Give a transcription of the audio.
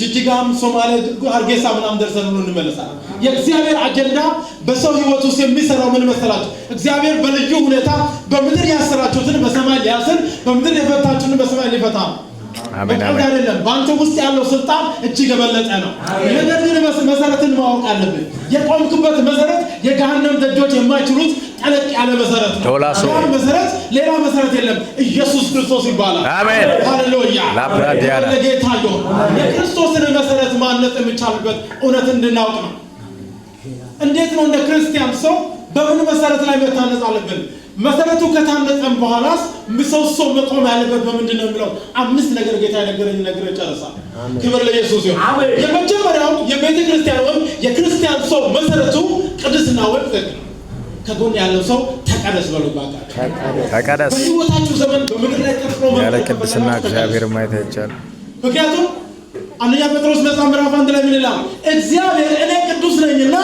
ጅጅጋም ሶማሌ አርጌሳ ምናምን ደርሰን ነው እንመለሳለን። የእግዚአብሔር አጀንዳ በሰው ህይወት ውስጥ የሚሰራው ምን መሰላችሁ? እግዚአብሔር በልዩ ሁኔታ በምድር ያሰራችሁትን በሰማይ ሊያስር፣ በምድር የፈታችሁትን በሰማይ ሊፈታ ነው። አሜን አሜን። አይደለም ባንተ ውስጥ ያለው ስልጣን እጅግ የበለጠ ነው። ነገር ግን መሰረትን ማወቅ አለብን። የቆምክበት መሰረት የገሃነም ደጆች የማይችሉት ጠለቅ ያለ መሰረት ነው። ያ መሰረት ሌላ መሰረት የለም፣ ኢየሱስ ክርስቶስ ይባላል። አሜን ሃሌሉያ። ለጌታ ይሁን። የክርስቶስን መሰረት ማነጽ የሚቻልበት እውነት እንድናውቅ ነው። እንዴት ነው እንደ ክርስቲያን ሰው በምን መሰረት ላይ መታነጽ አለብን? መሰረቱ ከታነጸም በኋላስ ምሰሶ መቆም ያለበት በምንድን ነው የሚለው 5 ነገር ጌታ የነገረኝ ነገር ጨርሳል። ክብር ለኢየሱስ ይሁን። የመጀመሪያው የቤተ ክርስቲያን ወይም የክርስቲያን ሰው መሰረቱ ቅድስና ወይም ጽድቅ ነው። ከጎን ያለው ሰው ተቀደስ በሉባታ ተቀደስ። በሕይወታችሁ ዘመን በምድር ላይ ተፈጥሮ ያለ ቅድስና እግዚአብሔር ማየት አይቻልም። ምክንያቱም አንደኛ ጴጥሮስ ምዕራፍ 1 ላይ ምን ይላል? እግዚአብሔር እኔ ቅዱስ ነኝና